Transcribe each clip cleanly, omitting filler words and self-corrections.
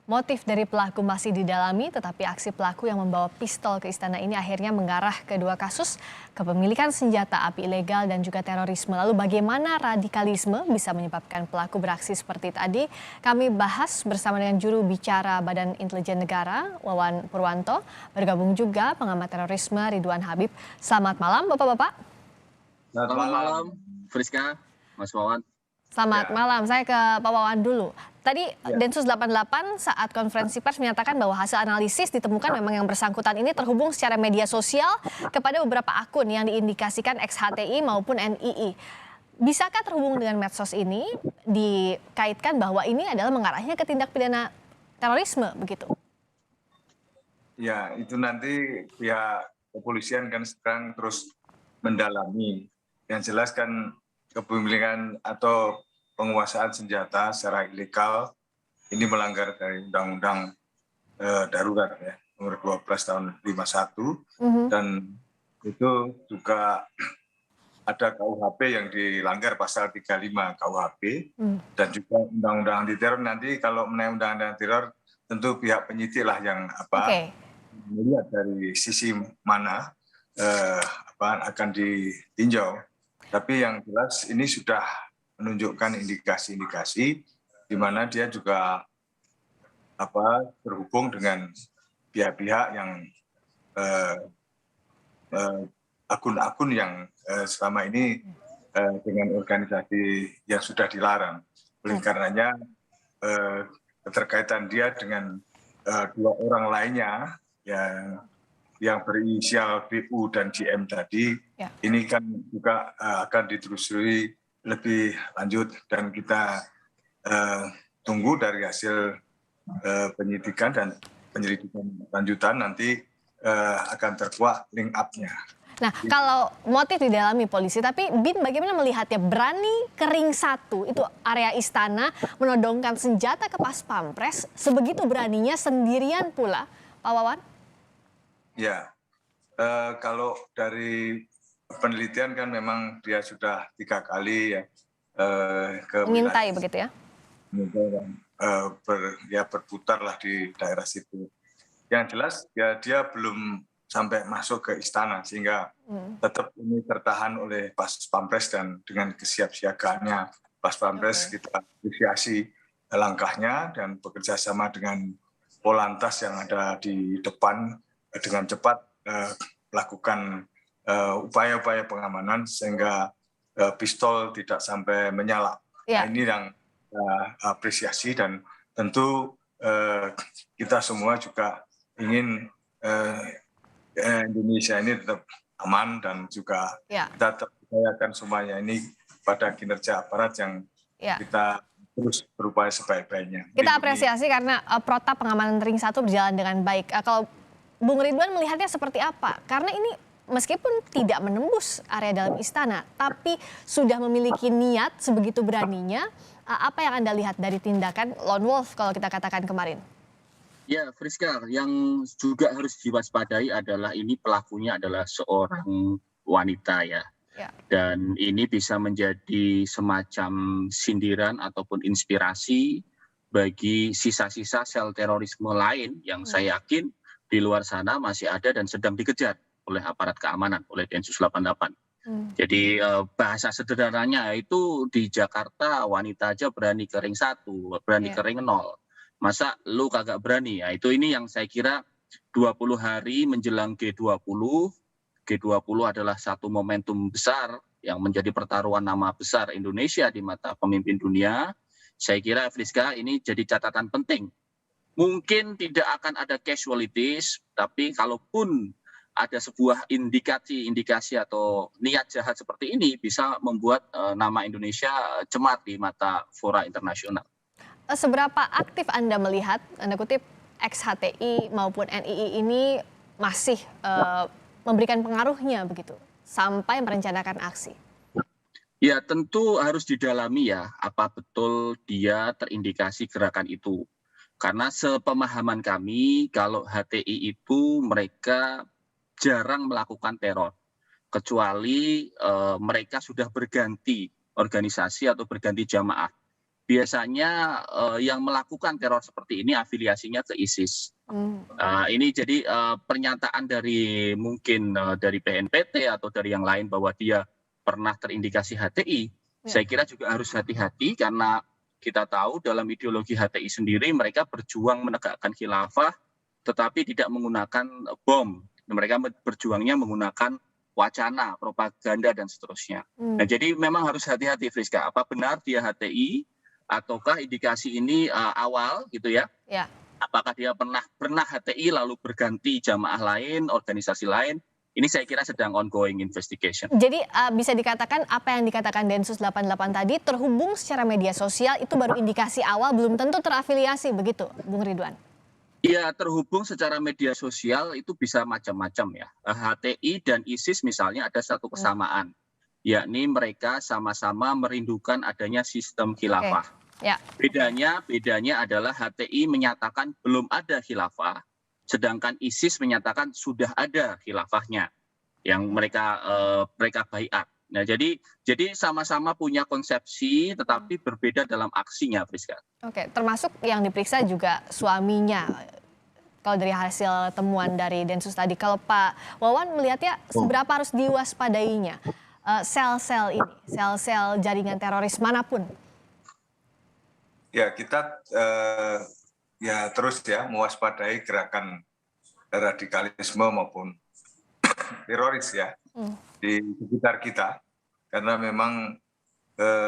Motif dari pelaku masih didalami, tetapi aksi pelaku yang membawa pistol ke istana ini akhirnya mengarah ke dua kasus kepemilikan senjata api ilegal dan juga terorisme. Lalu bagaimana radikalisme bisa menyebabkan pelaku beraksi seperti tadi? Kami bahas bersama dengan juru bicara Badan Intelijen Negara, Wawan Purwanto. Bergabung juga pengamat terorisme Ridwan Habib. Selamat malam Bapak-Bapak. Selamat malam, Friska, Mas Wawan. Selamat malam, saya ke Pak Wawan dulu. Tadi Densus 88 saat konferensi pers menyatakan bahwa hasil analisis ditemukan memang yang bersangkutan ini terhubung secara media sosial kepada beberapa akun yang diindikasikan ex-HTI maupun NII. Bisakah terhubung dengan medsos ini dikaitkan bahwa ini adalah mengarahnya ke tindak pidana terorisme begitu? Ya, itu nanti pihak kepolisian kan sekarang terus mendalami. Yang jelas kan kepemilikan atau penguasaan senjata secara ilegal ini melanggar dari Undang-Undang Darurat ya, nomor 12 tahun 51 dan itu juga ada KUHP yang dilanggar pasal 35 KUHP dan juga Undang-Undang anti teror. Nanti kalau menaik Undang-Undang anti teror tentu pihak penyidik lah yang melihat dari sisi mana akan ditinjau. Tapi yang jelas ini sudah menunjukkan indikasi-indikasi di mana dia juga berhubung dengan pihak-pihak yang akun-akun yang selama ini dengan organisasi yang sudah dilarang. Oleh karenanya keterkaitan dia dengan dua orang lainnya yang berinisial BU dan JM tadi, ini kan juga akan ditelusuri lebih lanjut dan kita tunggu dari hasil penyidikan dan penyelidikan lanjutan nanti akan terkuak link up-nya. Nah, kalau motif didalami polisi, tapi BIN bagaimana melihatnya? Berani ke ring 1, itu area istana, menodongkan senjata ke Pas Pampres, sebegitu beraninya sendirian pula, Pak Wawan? Ya, kalau dari penelitian kan memang dia sudah 3 kali ke mengintai begitu ya? Berputar lah di daerah situ. Yang jelas ya dia belum sampai masuk ke istana sehingga tetap ini tertahan oleh Pas Pampres dan dengan kesiapsiagaannya Pas Pampres kita apresiasi langkahnya dan bekerja sama dengan Polantas yang ada di depan dengan cepat melakukan upaya-upaya pengamanan sehingga pistol tidak sampai menyala. Nah, ini yang apresiasi dan tentu kita semua juga ingin Indonesia ini tetap aman dan juga kita percayakan semuanya ini pada kinerja aparat yang kita terus berupaya sebaik-baiknya. Kita apresiasi karena protap pengamanan ring 1 berjalan dengan baik. Kalau Bung Ridwan melihatnya seperti apa? Karena ini meskipun tidak menembus area dalam istana, tapi sudah memiliki niat sebegitu beraninya. Apa yang Anda lihat dari tindakan lone wolf kalau kita katakan kemarin? Ya, Friska, yang juga harus diwaspadai adalah ini pelakunya adalah seorang wanita ya. Dan ini bisa menjadi semacam sindiran ataupun inspirasi bagi sisa-sisa sel terorisme lain yang saya yakin di luar sana masih ada dan sedang dikejar oleh aparat keamanan, oleh Densus 88. Jadi bahasa sederhananya itu di Jakarta wanita aja berani ke ring 1, berani ke ring 0. Masa lu kagak berani? Ya, itu ini yang saya kira 20 hari menjelang G20. G20 adalah satu momentum besar yang menjadi pertaruhan nama besar Indonesia di mata pemimpin dunia. Saya kira Friska ini jadi catatan penting. Mungkin tidak akan ada casualties, tapi kalaupun ada sebuah indikasi atau niat jahat seperti ini bisa membuat nama Indonesia cemar di mata fora internasional. Seberapa aktif Anda melihat, Anda kutip, ex-HTI maupun NII ini masih memberikan pengaruhnya begitu sampai merencanakan aksi? Ya tentu harus didalami ya apa betul dia terindikasi gerakan itu. Karena sepemahaman kami kalau HTI itu mereka jarang melakukan teror. Kecuali mereka sudah berganti organisasi atau berganti jamaah. biasanya yang melakukan teror seperti ini afiliasinya ke ISIS. Ini jadi pernyataan dari mungkin dari BNPT atau dari yang lain bahwa dia pernah terindikasi HTI. Saya kira juga harus hati-hati karena kita tahu dalam ideologi HTI sendiri mereka berjuang menegakkan khilafah tetapi tidak menggunakan bom. Mereka berjuangnya menggunakan wacana, propaganda dan seterusnya. Nah, jadi memang harus hati-hati Friska, apa benar dia HTI ataukah indikasi ini awal gitu ya? Ya. Apakah dia pernah HTI lalu berganti jamaah lain, organisasi lain? Ini saya kira sedang ongoing investigation. Jadi bisa dikatakan apa yang dikatakan Densus 88 tadi terhubung secara media sosial itu baru indikasi awal, belum tentu terafiliasi begitu, Bung Ridwan? Iya, terhubung secara media sosial itu bisa macam-macam ya. HTI dan ISIS misalnya ada satu kesamaan, yakni mereka sama-sama merindukan adanya sistem khilafah. Ya. Bedanya adalah HTI menyatakan belum ada khilafah, sedangkan ISIS menyatakan sudah ada khilafahnya yang mereka baiat. Nah, jadi sama-sama punya konsepsi tetapi berbeda dalam aksinya, Friska. Oke, termasuk yang diperiksa juga suaminya. Kalau dari hasil temuan dari Densus tadi, kalau Pak Wawan melihatnya seberapa harus diwaspadainya sel-sel ini, sel-sel jaringan teroris manapun? Ya, kita ya terus ya mewaspadai gerakan radikalisme maupun teroris ya di sekitar kita, karena memang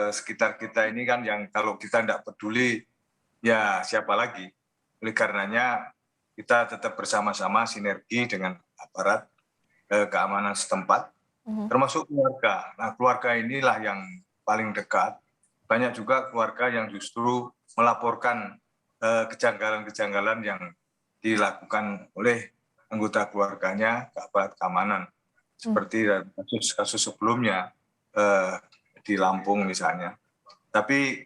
sekitar kita ini kan yang kalau kita tidak peduli ya siapa lagi. Oleh karenanya kita tetap bersama-sama sinergi dengan aparat keamanan setempat, termasuk keluarga. Nah, keluarga inilah yang paling dekat. Banyak juga keluarga yang justru melaporkan kejanggalan-kejanggalan yang dilakukan oleh anggota keluarganya ke aparat keamanan. Seperti kasus-kasus sebelumnya di Lampung misalnya. Tapi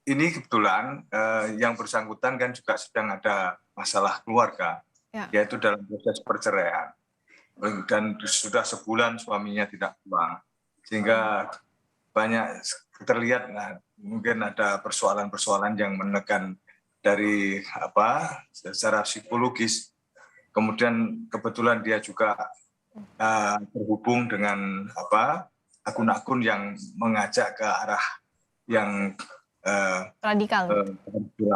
ini kebetulan yang bersangkutan kan juga sedang ada masalah keluarga, yaitu dalam proses perceraian. Dan sudah sebulan suaminya tidak pulang. Sehingga banyak terlihat mungkin ada persoalan-persoalan yang menekan dari secara psikologis. Kemudian kebetulan dia juga terhubung dengan akun-akun yang mengajak ke arah yang radikal,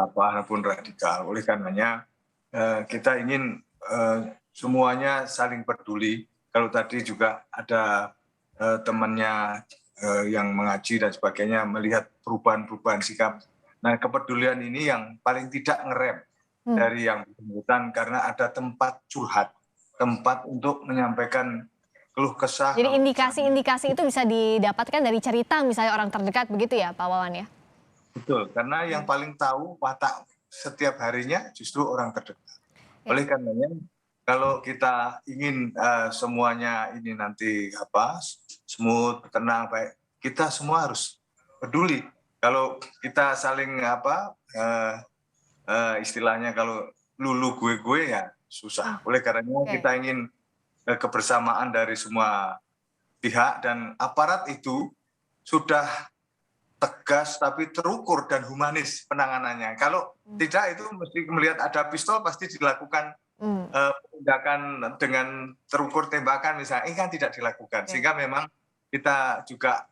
apapun radikal. Oleh karenanya kita ingin semuanya saling peduli. Kalau tadi juga ada temannya yang mengaji dan sebagainya melihat perubahan-perubahan sikap. Nah, kepedulian ini yang paling tidak ngerem dari yang bersangkutan karena ada tempat curhat, tempat untuk menyampaikan keluh kesah. Jadi indikasi-indikasi itu bisa didapatkan dari cerita misalnya orang terdekat begitu ya Pak Wawan ya? Betul, karena yang paling tahu watak setiap harinya justru orang terdekat. Oleh karenanya kalau kita ingin semuanya ini nanti smooth, tenang, baik, kita semua harus peduli. Kalau kita saling istilahnya kalau lulu gue ya susah. Oleh karenanya kita ingin kebersamaan dari semua pihak dan aparat itu sudah tegas tapi terukur dan humanis penanganannya. Kalau tidak itu mesti melihat ada pistol pasti dilakukan tindakan dengan terukur tembakan misalnya, ini kan tidak dilakukan. Sehingga memang kita juga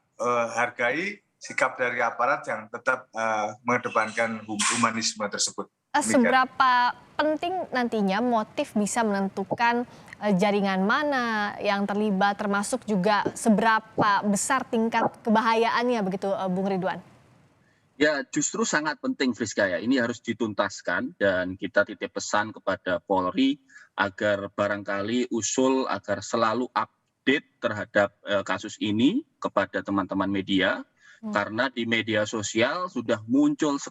hargai sikap dari aparat yang tetap mengedepankan humanisme tersebut. Seberapa penting nantinya motif bisa menentukan jaringan mana yang terlibat, termasuk juga seberapa besar tingkat kebahayaannya begitu Bung Ridwan? Ya, justru sangat penting Friska ya, ini harus dituntaskan dan kita titip pesan kepada Polri agar barangkali usul agar selalu update terhadap kasus ini kepada teman-teman media. Karena di media sosial sudah muncul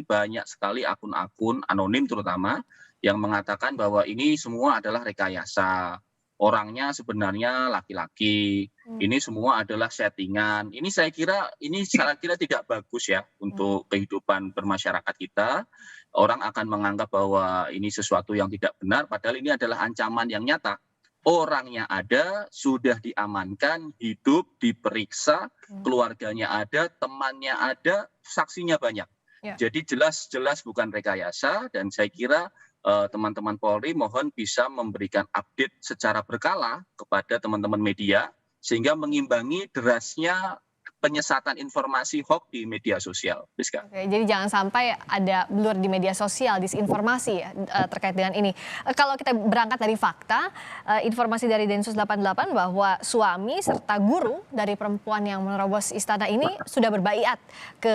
banyak sekali akun-akun anonim terutama yang mengatakan bahwa ini semua adalah rekayasa. Orangnya sebenarnya laki-laki, ini semua adalah settingan. Ini saya kira tidak bagus ya untuk kehidupan bermasyarakat kita. Orang akan menganggap bahwa ini sesuatu yang tidak benar, padahal ini adalah ancaman yang nyata orangnya ada, sudah diamankan, hidup, diperiksa, keluarganya ada, temannya ada, saksinya banyak. Ya. Jadi jelas-jelas bukan rekayasa, dan saya kira teman-teman Polri mohon bisa memberikan update secara berkala kepada teman-teman media, sehingga mengimbangi derasnya penyesatan informasi hoax di media sosial. Rizka. Oke, jadi jangan sampai ada blur di media sosial, disinformasi ya terkait dengan ini. Kalau kita berangkat dari fakta, informasi dari Densus 88 bahwa suami serta guru dari perempuan yang menerobos istana ini sudah berbaiat ke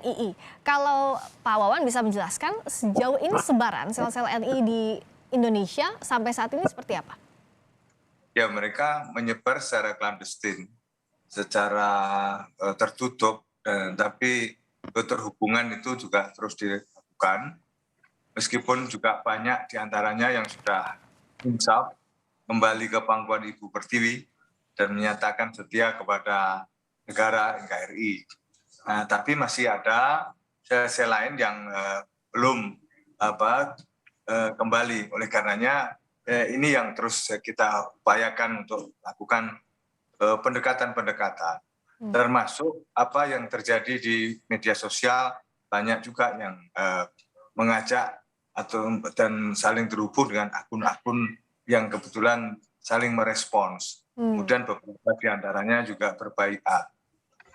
NII. Kalau Pak Wawan bisa menjelaskan sejauh ini sebaran sel-sel NII di Indonesia sampai saat ini seperti apa? Ya, mereka menyebar secara clandestin, secara tertutup, tapi keterhubungan itu juga terus dilakukan, meskipun juga banyak diantaranya yang sudah insaf kembali ke pangkuan Ibu Pertiwi dan menyatakan setia kepada negara NKRI. Nah, tapi masih ada sel-sel lain yang belum kembali. Oleh karenanya ini yang terus kita upayakan untuk lakukan pendekatan-pendekatan, termasuk apa yang terjadi di media sosial, banyak juga yang mengajak dan saling terhubung dengan akun-akun yang kebetulan saling merespons. Kemudian beberapa di antaranya juga berbaiat.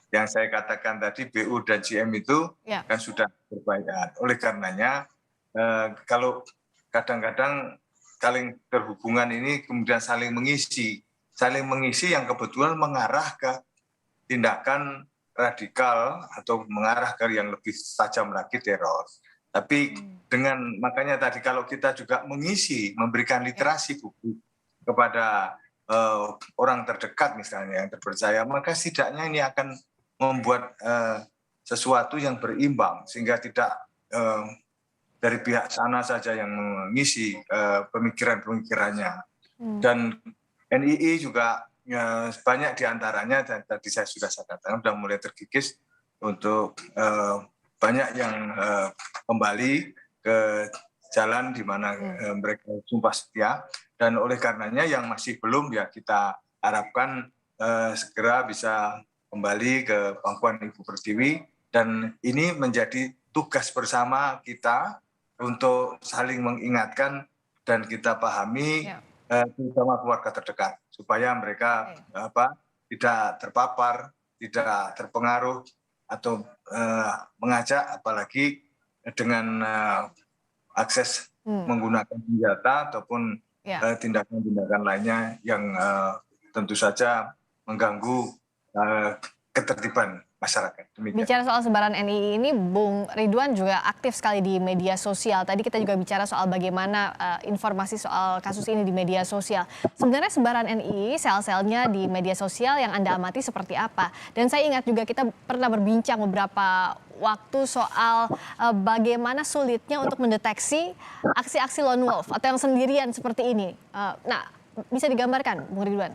Yang saya katakan tadi, BU dan JM itu kan sudah berbaiat. Oleh karenanya, kalau kadang-kadang saling terhubungan ini kemudian saling mengisi yang kebetulan mengarah ke tindakan radikal atau mengarah ke yang lebih tajam lagi, teror. Tapi makanya tadi kalau kita juga memberikan literasi publik kepada orang terdekat misalnya yang terpercaya, maka setidaknya ini akan membuat sesuatu yang berimbang sehingga tidak dari pihak sana saja yang mengisi pemikiran-pemikirannya. Dan NII juga banyak diantaranya, dan tadi saya sudah katakan, sudah mulai terkikis untuk banyak yang kembali ke jalan di mana mereka sumpah setia. Dan oleh karenanya yang masih belum, ya kita harapkan segera bisa kembali ke pangkuan Ibu Pertiwi. Dan ini menjadi tugas bersama kita untuk saling mengingatkan dan kita pahami, terutama keluarga terdekat, supaya mereka tidak terpapar, tidak terpengaruh atau mengajak, apalagi dengan akses menggunakan senjata ataupun tindakan-tindakan lainnya yang tentu saja mengganggu ketertiban masyarakat. Demikian. Bicara soal sebaran NII ini, Bung Ridwan juga aktif sekali di media sosial. Tadi kita juga bicara soal bagaimana informasi soal kasus ini di media sosial. Sebenarnya sebaran NII, sel-selnya di media sosial yang Anda amati seperti apa? Dan saya ingat juga kita pernah berbincang beberapa waktu soal bagaimana sulitnya untuk mendeteksi aksi-aksi lone wolf atau yang sendirian seperti ini. Nah, bisa digambarkan, Bung Ridwan?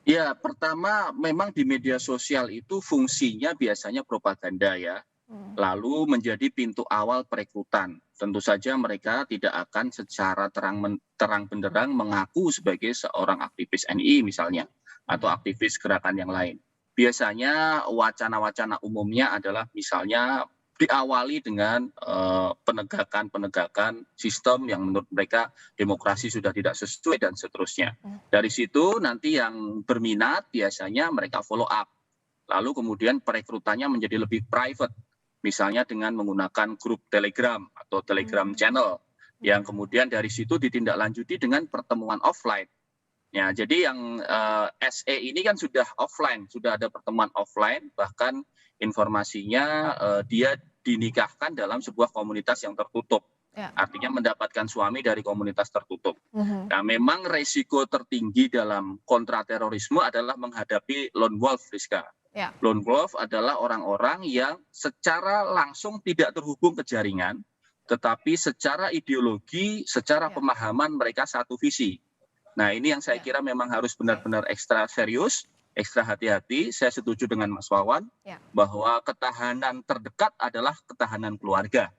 Ya, pertama memang di media sosial itu fungsinya biasanya propaganda ya, lalu menjadi pintu awal perekrutan. Tentu saja mereka tidak akan secara terang benderang mengaku sebagai seorang aktivis NII misalnya, atau aktivis gerakan yang lain. Biasanya wacana-wacana umumnya adalah misalnya diawali dengan penegakan sistem yang menurut mereka demokrasi sudah tidak sesuai dan seterusnya. Dari situ nanti yang berminat biasanya mereka follow up. Lalu kemudian perekrutannya menjadi lebih private. Misalnya dengan menggunakan grup Telegram atau Telegram channel. Yang kemudian dari situ ditindaklanjuti dengan pertemuan offline. Ya, jadi yang SE ini kan sudah offline, sudah ada pertemuan offline, bahkan informasinya dia dinikahkan dalam sebuah komunitas yang tertutup. Artinya mendapatkan suami dari komunitas tertutup. Nah, memang resiko tertinggi dalam kontraterorisme adalah menghadapi lone wolf, Rizka. Lone wolf adalah orang-orang yang secara langsung tidak terhubung ke jaringan, tetapi secara ideologi, secara pemahaman mereka satu visi. Nah, ini yang saya kira memang harus benar-benar ekstra serius, ekstra hati-hati. Saya setuju dengan Mas Wawan bahwa ketahanan terdekat adalah ketahanan keluarga.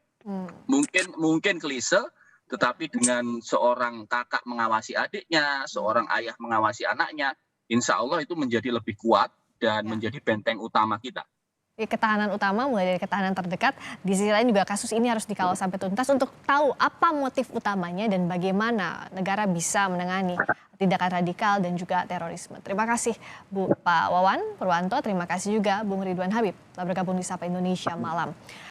Mungkin klise, Tetapi dengan seorang kakak mengawasi adiknya, seorang ayah mengawasi anaknya, insya Allah itu menjadi lebih kuat dan menjadi benteng utama kita. Ketahanan utama mulai dari ketahanan terdekat, di sisi lain juga kasus ini harus dikawal sampai tuntas untuk tahu apa motif utamanya dan bagaimana negara bisa menangani tindakan radikal dan juga terorisme. Terima kasih Pak Wawan Purwanto, terima kasih juga Bung Ridwan Habib telah bergabung di Sapa Indonesia Malam.